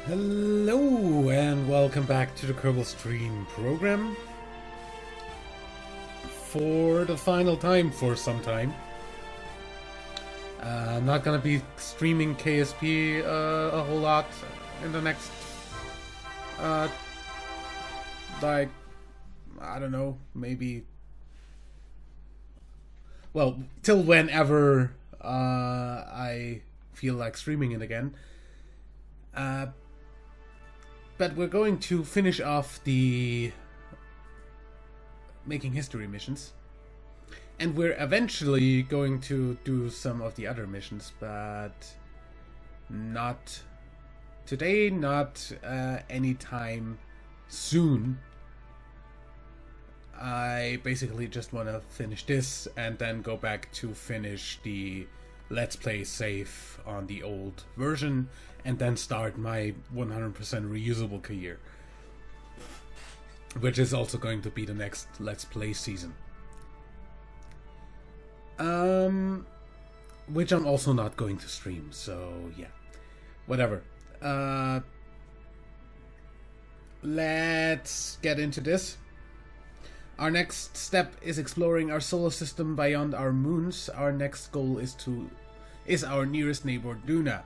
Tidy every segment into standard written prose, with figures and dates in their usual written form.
Hello and welcome back to the Kerbal Stream program. For the final time for some time. I'm not gonna be streaming KSP a whole lot in the next, like, I don't know, maybe, well, till whenever I feel like streaming it again. But we're going to finish off the Making History missions. And we're eventually going to do some of the other missions, but not today, not anytime soon. I basically just want to finish this and then go back to finish the Let's Play save on the old version and then start my 100% reusable career, which is also going to be the next Let's Play season. Which I'm also not going to stream, so yeah. Whatever. Let's get into this. Our next step is exploring our solar system beyond our moons. Our next goal is our nearest neighbor, Duna.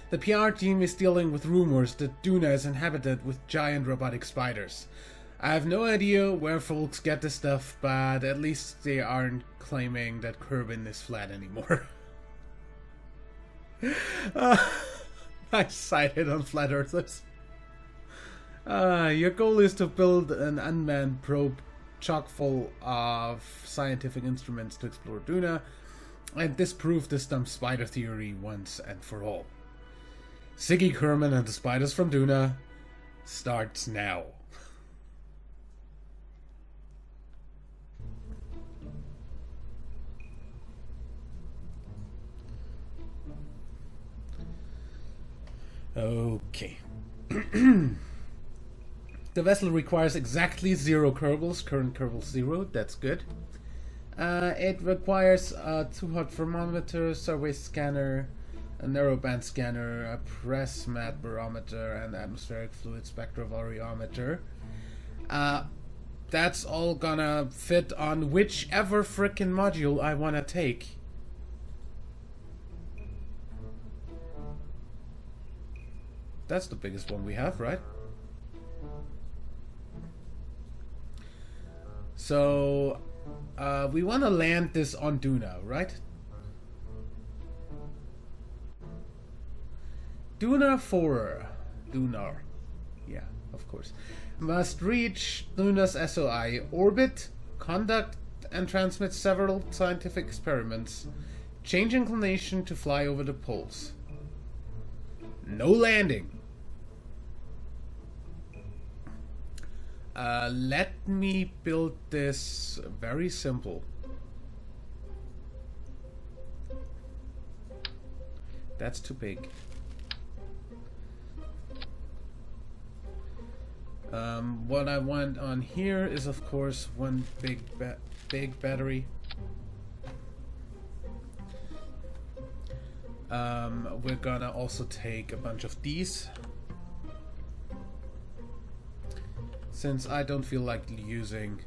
The PR team is dealing with rumors that Duna is inhabited with giant robotic spiders. I have no idea where folks get this stuff, but at least they aren't claiming that Kerman is flat anymore. I sided on flat earthers. Your goal is to build an unmanned probe chock full of scientific instruments to explore Duna and disprove this dumb spider theory once and for all. Ziggy, Kerman, and the spiders from Duna starts now. Okay. The vessel requires exactly 0 Kerbals, current Kerbal 0, that's good. It requires a 2-hot thermometer, survey scanner, a narrowband scanner, a press mat barometer, and atmospheric fluid spectrovariometer. That's all gonna fit on whichever frickin' module I wanna take. That's the biggest one we have, right? So, we want to land this on Duna, right? Duna 4. Dunar. Yeah, of course. Must reach Duna's SOI orbit, conduct and transmit several scientific experiments, change inclination to fly over the poles. No landing. Let me build this very simple. That's too big. What I want on here is, of course, one big battery. We're gonna also take a bunch of these, since I don't feel like using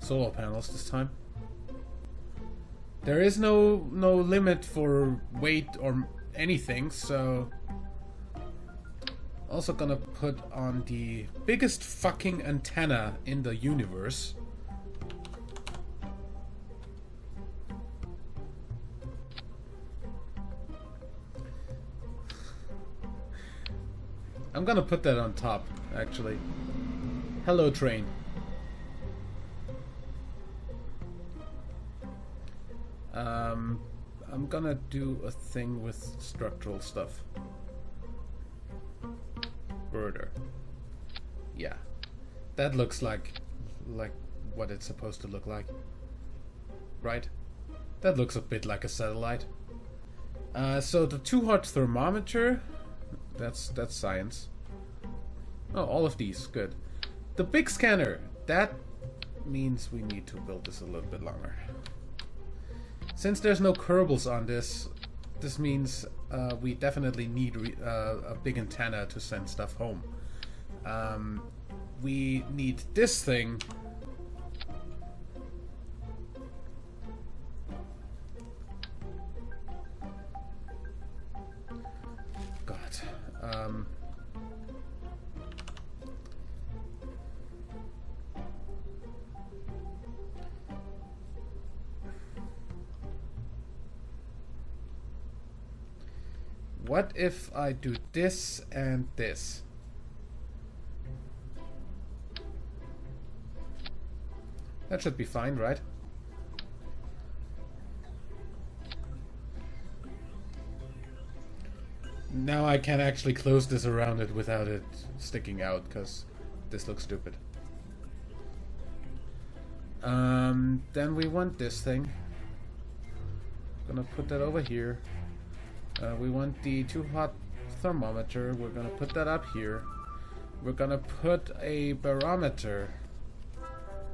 solar panels this time. There is no limit for weight or anything, so also gonna put on the biggest fucking antenna in the universe. I'm gonna put that on top, actually. Hello, train. I'm gonna do a thing with structural stuff. Birder. Yeah. That looks like what it's supposed to look like. Right? That looks a bit like a satellite. So the 2-hot thermometer, that's science. Oh, all of these, good. The big scanner, that means we need to build this a little bit longer. Since there's no Kerbals on this, this means we definitely need a big antenna to send stuff home. We need this thing. God. What if I do this and this? That should be fine, right? Now I can actually close this around it without it sticking out, because this looks stupid. Then we want this thing. Gonna put that over here. We want the too hot thermometer. We're gonna put that up here. We're gonna put a barometer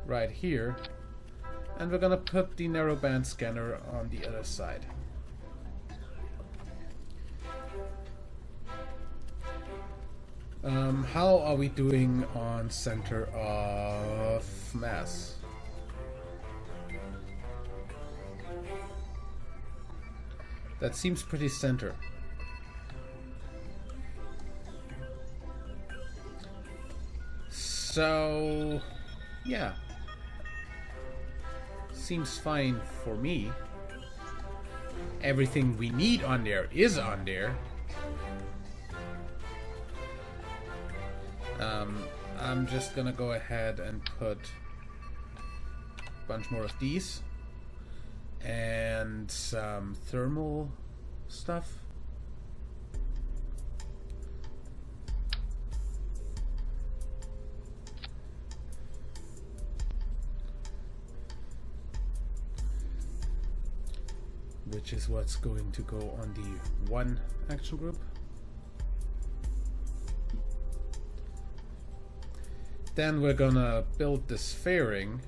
right here. And we're gonna put the narrowband scanner on the other side. How are we doing on center of mass? That seems pretty center. So, yeah. Seems fine for me. Everything we need on there is on there. I'm just gonna go ahead and put a bunch more of these. And some thermal stuff. Which is what's going to go on the one action group. Then we're gonna build this fairing.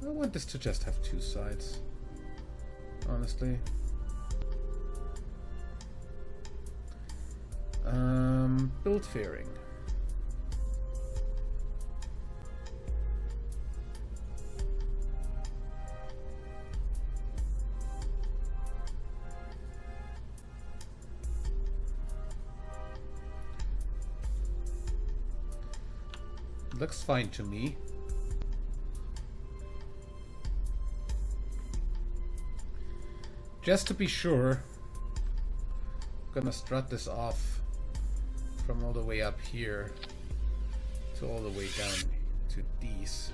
I want this to just have two sides, honestly. Build fairing. Looks fine to me. Just to be sure, I'm gonna strut this off from all the way up here to all the way down to these.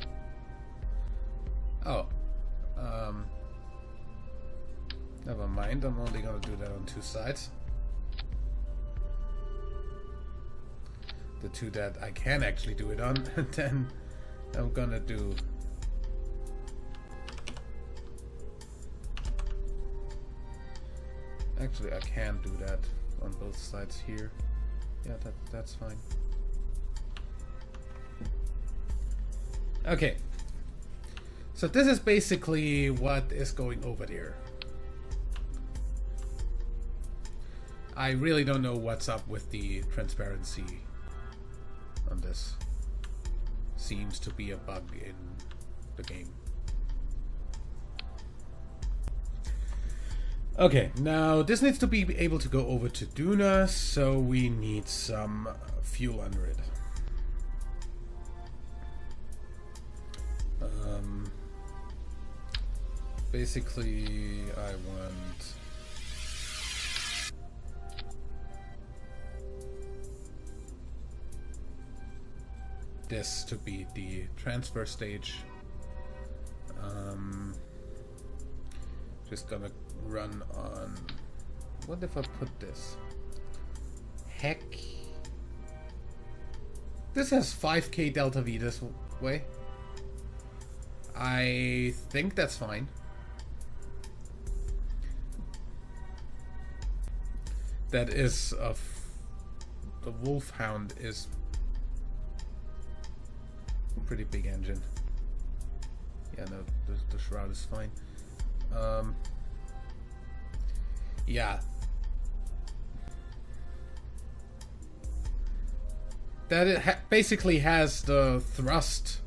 Oh, never mind, I'm only gonna do that on two sides. The two that I can actually do it on, and then I'm gonna do actually I can do that on both sides here. Yeah, that's fine. Okay. So this is basically what is going over there. I really don't know what's up with the transparency on this. Seems to be a bug in the game. Okay, now this needs to be able to go over to Duna, so we need some fuel under it. Basically, I want this to be the transfer stage. Just gonna run on. What if I put this? Heck. This has 5k delta V this way. I think that's fine. That is the Wolfhound is a pretty big engine. Yeah, no, the shroud is fine. Yeah. That it basically has the thrust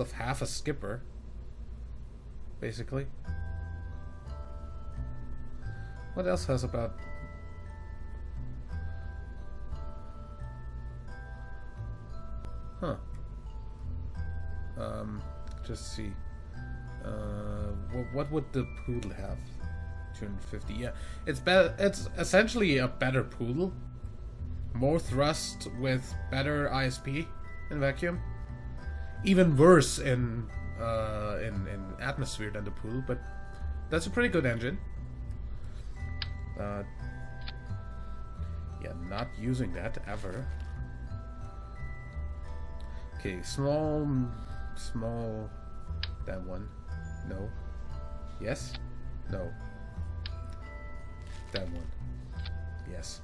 of half a skipper, basically. What else has about... Huh. Just see. What would the poodle have? 250. Yeah, it's better. It's essentially a better poodle. More thrust with better ISP in vacuum. Even worse in atmosphere than the poodle, but that's a pretty good engine. Yeah, not using that ever. Okay, small, that one. No. Yes? No. That one. Yes.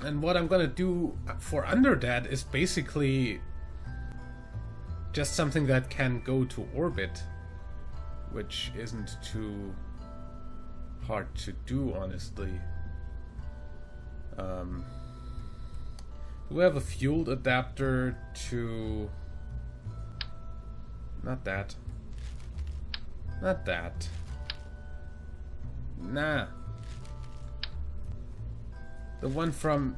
And what I'm gonna do for under that is basically just something that can go to orbit, which isn't too hard to do, honestly. Do we have a fueled adapter to... Not that. Not that. Nah. The one from...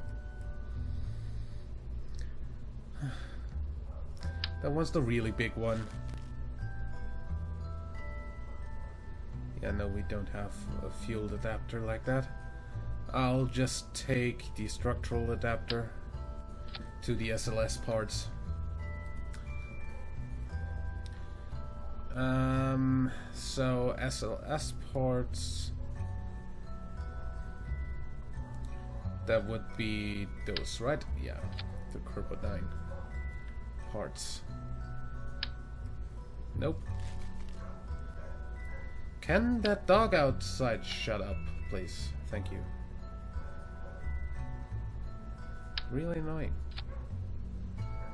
That was the really big one. Yeah, no, we don't have a fueled adapter like that. I'll just take the structural adapter to the SLS parts. So SLS parts, that would be those, right? Yeah, the Kerman parts. Nope. Can that dog outside shut up, please? Thank you. Really annoying.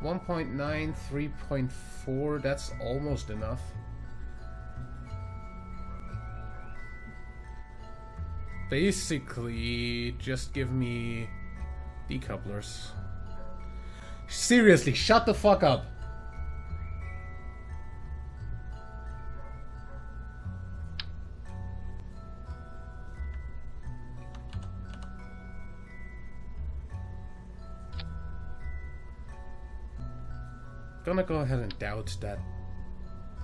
1.9, 3.4, that's almost enough. Basically, just give me decouplers. Seriously, shut the fuck up. Gonna go ahead and doubt that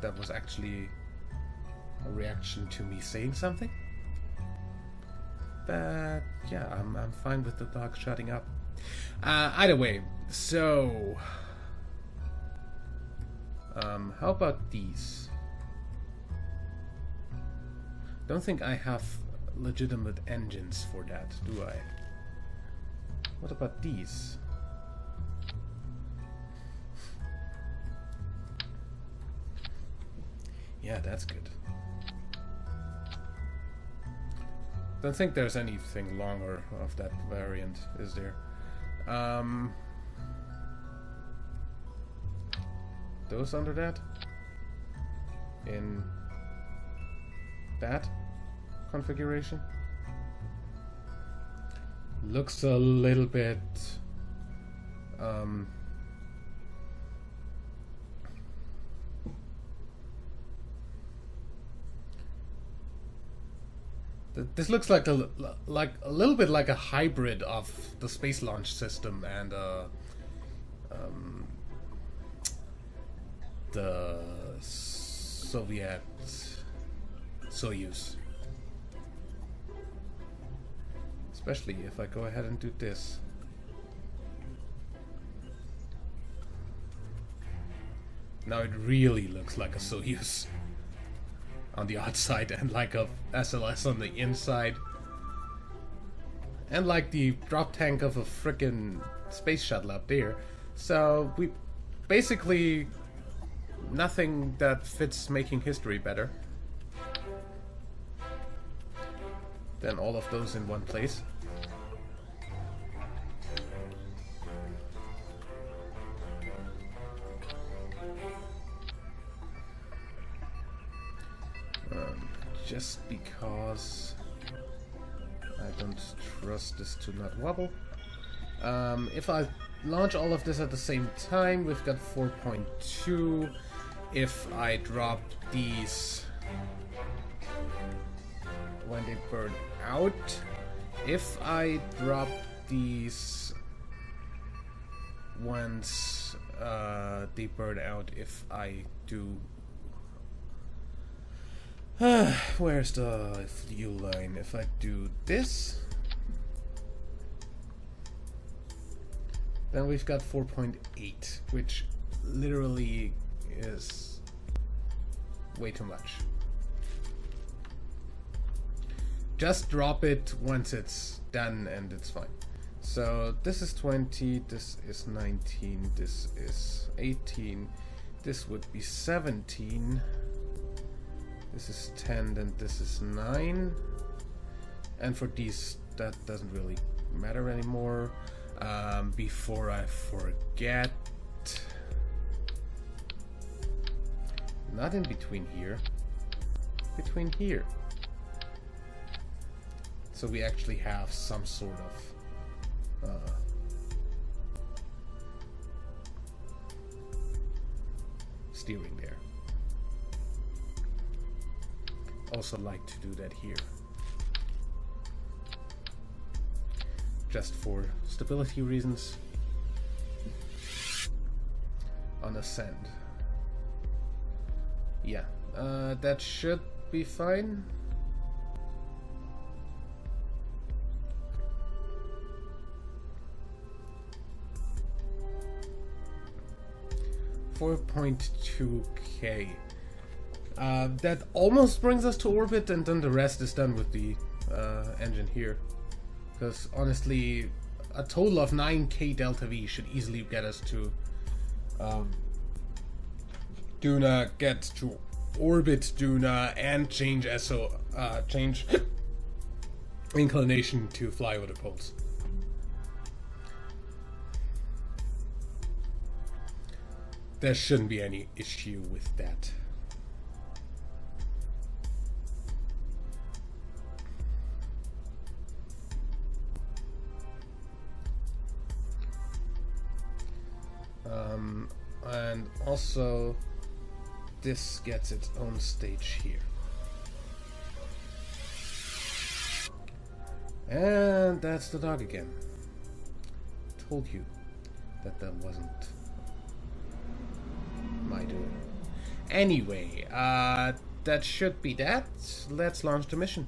that was actually a reaction to me saying something. But yeah, I'm fine with the dog shutting up. Either way, so how about these? Don't think I have legitimate engines for that, do I? What about these? Yeah, that's good. Don't think there's anything longer of that variant, is there? Those under that? In that configuration? Looks a little bit... This looks like a little bit like a hybrid of the space launch system and the Soviet Soyuz. Especially if I go ahead and do this. Now it really looks like a Soyuz on the outside and like a SLS on the inside. And like the drop tank of a frickin' space shuttle up there. So we basically nothing that fits making history better than all of those in one place. Just because I don't trust this to not wobble. If I launch all of this at the same time, we've got 4.2. If I drop these when they burn out, if I drop these once they burn out, if I do... where's the fuel line? If I do this, then we've got 4.8, which literally is way too much. Just drop it once it's done and it's fine. So this is 20, this is 19, this is 18, this would be 17. This is 10, then this is 9. And for these, that doesn't really matter anymore. Before I forget... Not in between here. Between here. So we actually have some sort of... steering there. Also like to do that here, just for stability reasons on the sand. Yeah, that should be fine. $4.2K. That almost brings us to orbit, and then the rest is done with the engine here. Because honestly, a total of 9K delta V should easily get us to Duna, get to orbit Duna, and change change inclination to fly over the poles. There shouldn't be any issue with that. And also this gets its own stage here. And that's the dog again. Told you that wasn't my doing. Anyway, that should be that. Let's launch the mission.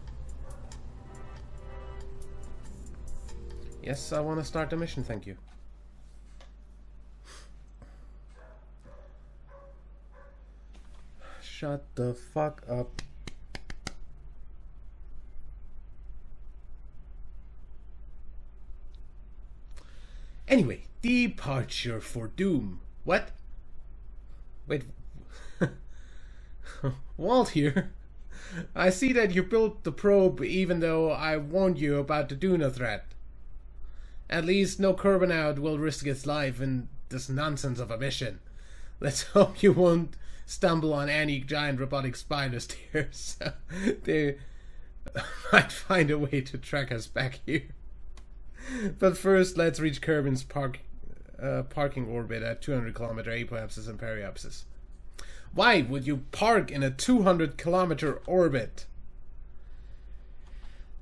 Yes, I want to start the mission, thank you. Shut the fuck up. Anyway, departure for Doom. What? Wait. Walt here. I see that you built the probe even though I warned you about the Duna threat. At least no Kerman will risk its life in this nonsense of a mission. Let's hope you won't stumble on any giant robotic spiders there. So they might find a way to track us back here. But first, let's reach Kerman's parking orbit at 200 kilometer apoapsis and periapsis. Why would you park in a 200 kilometer orbit?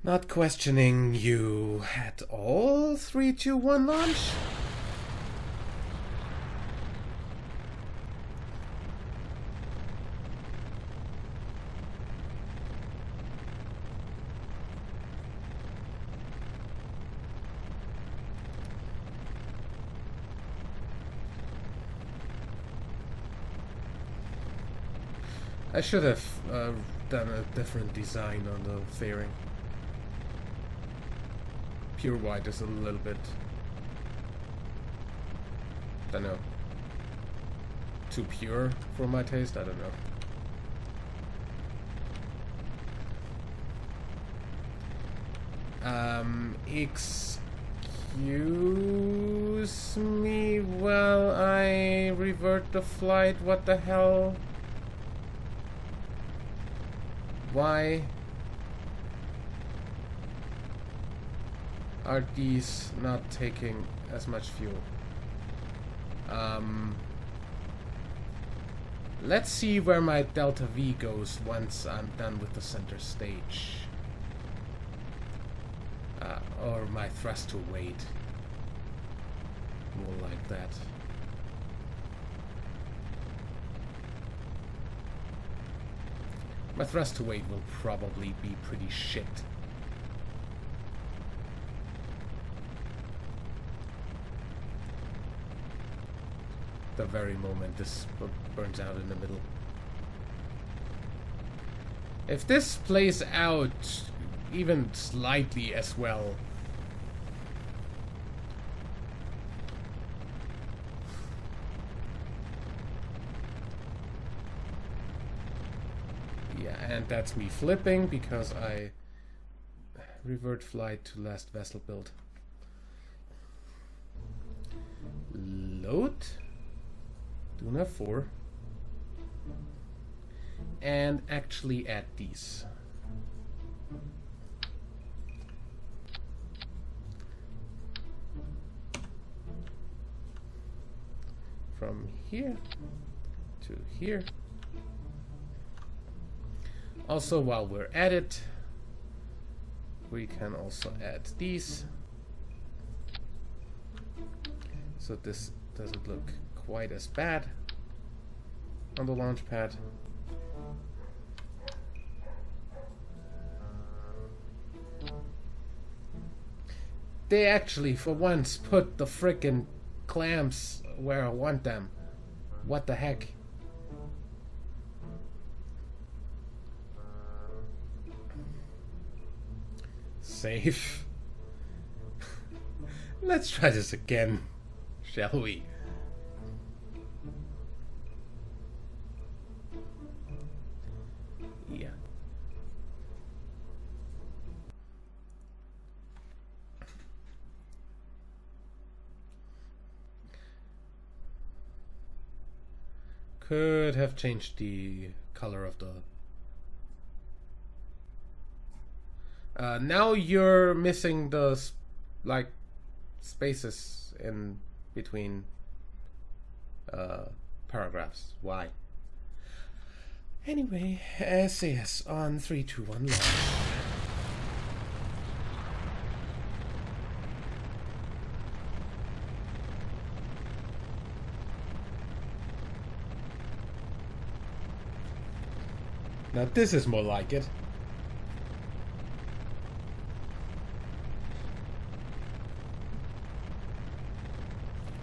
Not questioning you at all. 3, 2, 1, launch. I should have done a different design on the fairing. Pure white is a little bit... don't know. too pure for my taste, I don't know. Excuse me while I revert the flight. What the hell? Why are these not taking as much fuel? Let's see where my delta V goes once I'm done with the center stage. Or my thrust to weight. More like that. My thrust to weight will probably be pretty shit. The very moment this burns out in the middle. If this plays out even slightly as well, yeah, and that's me flipping because I revert flight to last vessel build. Load Duna 4 and actually add these. From here to here. Also, while we're at it, we can also add these, so this doesn't look quite as bad on the launch pad. They actually, for once, put the frickin' clamps where I want them. What the heck? Save. Let's try this again, shall we? Yeah. Could have changed the color of the... now you're missing the like spaces in between paragraphs. Why? Anyway, SAS on 3, 2, 1 launch. Now this is more like it.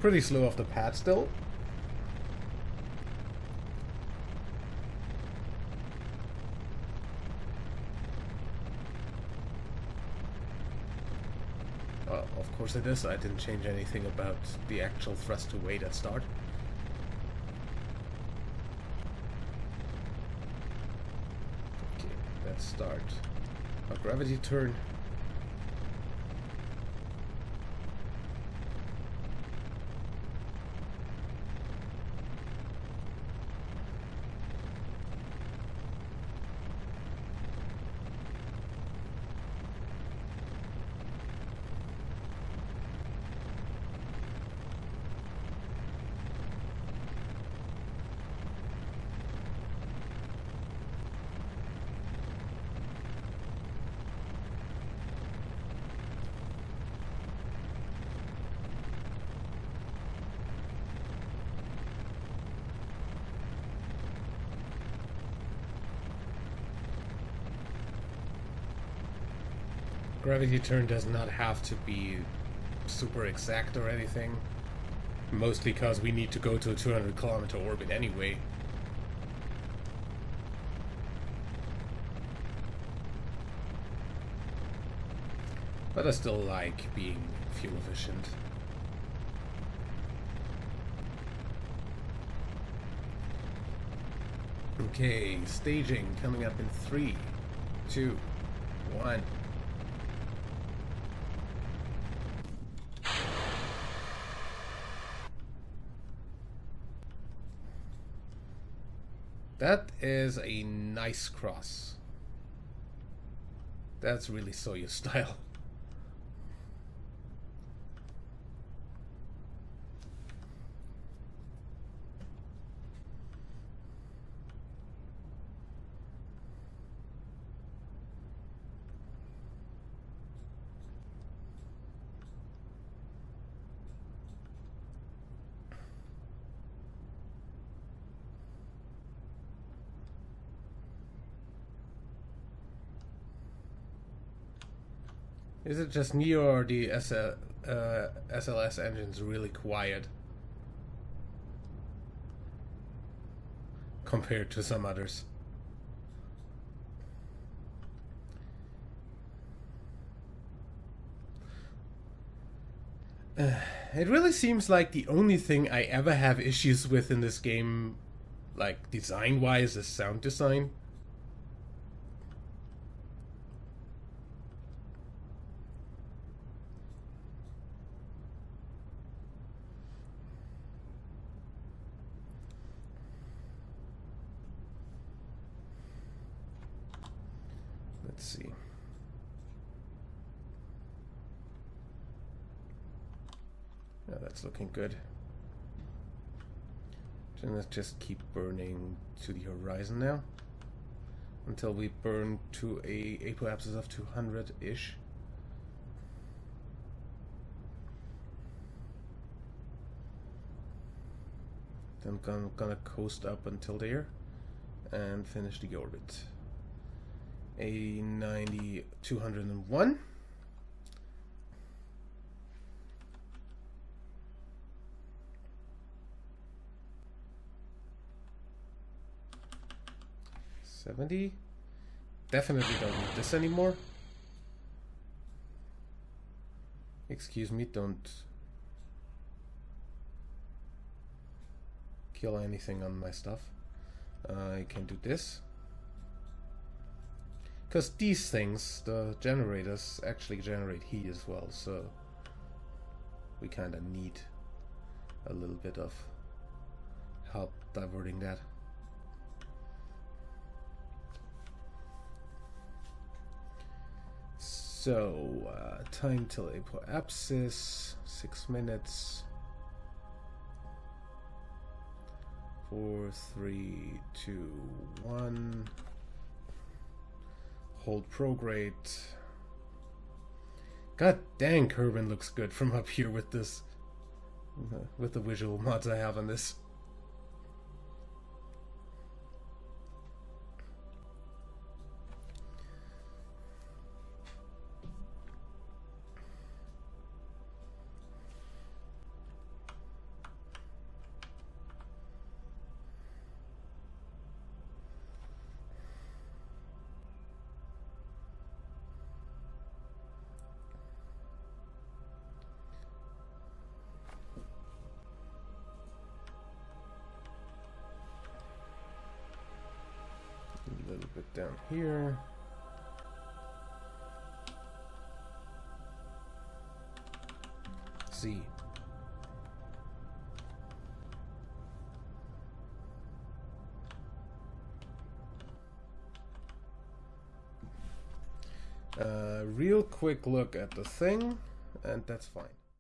Pretty slow off the pad still. Of course it is. I didn't change anything about the actual thrust to weight at start. Okay, let's start a gravity turn. Gravity turn does not have to be super exact or anything. Mostly because we need to go to a 200-kilometer orbit anyway. But I still like being fuel efficient. Okay, staging coming up in 3, 2, 1. That is a nice cross. That's really Soyuz style. Is it just me or the SLS engine's really quiet compared to some others? It really seems like the only thing I ever have issues with in this game, like design-wise, is sound design. Let's see. Oh, that's looking good. So let's just keep burning to the horizon now until we burn to a apoapsis of 200-ish. Then I'm gonna coast up until there and finish the orbit. A 90, 201. $70. Definitely don't need this anymore. Excuse me, don't kill anything on my stuff. I can do this. Because these things, the generators, actually generate heat as well, so we kind of need a little bit of help diverting that. So, time till apoapsis, 6 minutes. 4, 3, 2, 1. Hold prograde. God dang, Kerman looks good from up here with this, with the visual mods I have on this. A little bit down here. Z. Real quick look at the thing, and that's fine.